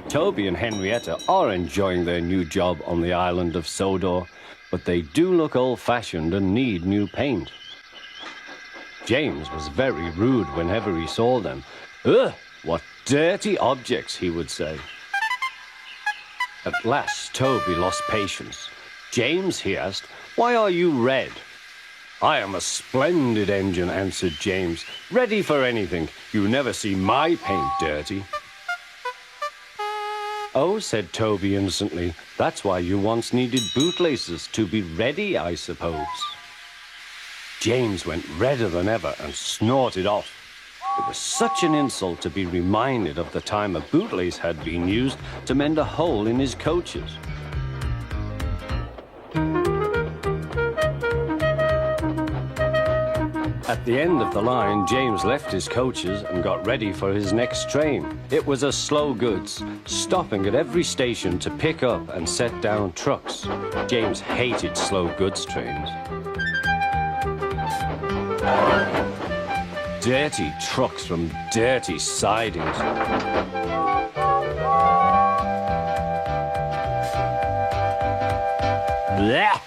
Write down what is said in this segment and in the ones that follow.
Toby and Henrietta are enjoying their new job on the island of Sodor, but they do look old-fashioned and need new paint. James was very rude whenever he saw them. Ugh, what dirty objects, he would say. At last, Toby lost patience. James, he asked, why are you red? I am a splendid engine, answered James. Ready for anything. You never see my paint dirty. Oh, said Toby innocently, that's why you once needed bootlaces, to be ready, I suppose. James went redder than ever and snorted off. It was such an insult to be reminded of the time a bootlace had been used to mend a hole in his coaches. At the end of the line, James left his coaches and got ready for his next train. It was a slow goods, stopping at every station to pick up and set down trucks. James hated slow goods trains. Dirty trucks from dirty sidings. Blech!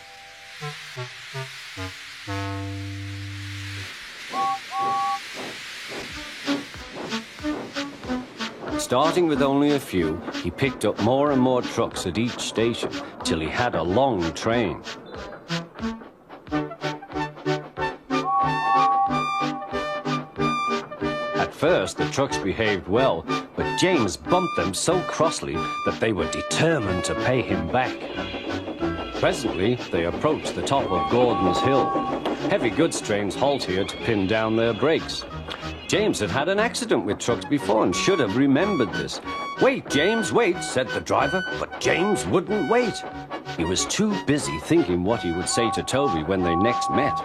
Starting with only a few, he picked up more and more trucks at each station till he had a long train. At first, the trucks behaved well, but James bumped them so crossly that they were determined to pay him back. Presently, they approached the top of Gordon's Hill. Heavy goods trains halt here to pin down their brakes. James had had an accident with trucks before and should have remembered this. Wait, James, wait, said the driver, but James wouldn't wait. He was too busy thinking what he would say to Toby when they next met.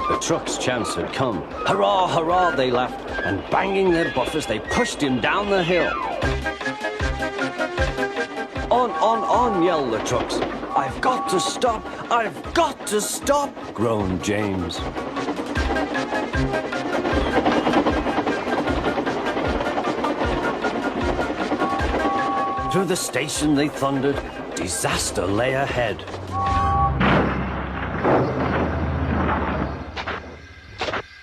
The truck's chance had come. Hurrah, hurrah, they laughed, and banging their buffers, they pushed him down the hill. On, yelled the trucks. I've got to stop! I've got to stop! Groaned James. Through the station they thundered. Disaster lay ahead.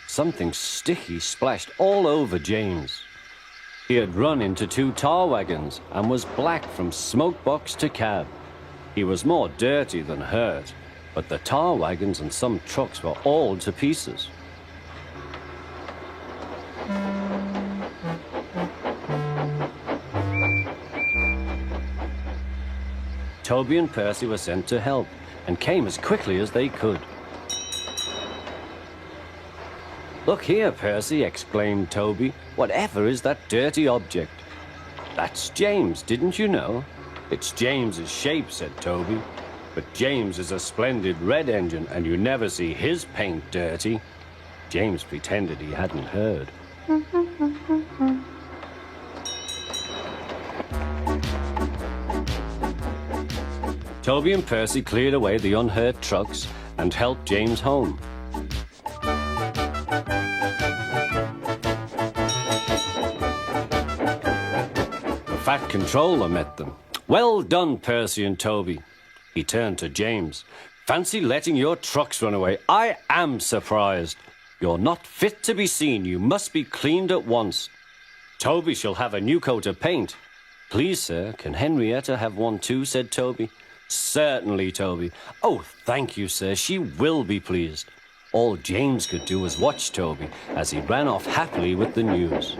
Something sticky splashed all over James. He had run into 2 tar wagons and was black from smoke box to cab. He was more dirty than hurt, but the tar wagons and some trucks were all to pieces. Toby and Percy were sent to help and came as quickly as they could. Look here, Percy, exclaimed Toby. Whatever is that dirty object? That's James, didn't you know? It's James's shape, said Toby. But James is a splendid red engine, and you never see his paint dirty. James pretended he hadn't heard. Toby and Percy cleared away the unhurt trucks and helped James home. The fat controller met them. Well done, Percy and Toby. He turned to James. Fancy letting your trucks run away. I am surprised. You're not fit to be seen. You must be cleaned at once. Toby shall have a new coat of paint. Please, sir, can Henrietta have one too, said Toby. Certainly, Toby. Oh, thank you, sir. She will be pleased. All James could do was watch Toby as he ran off happily with the news.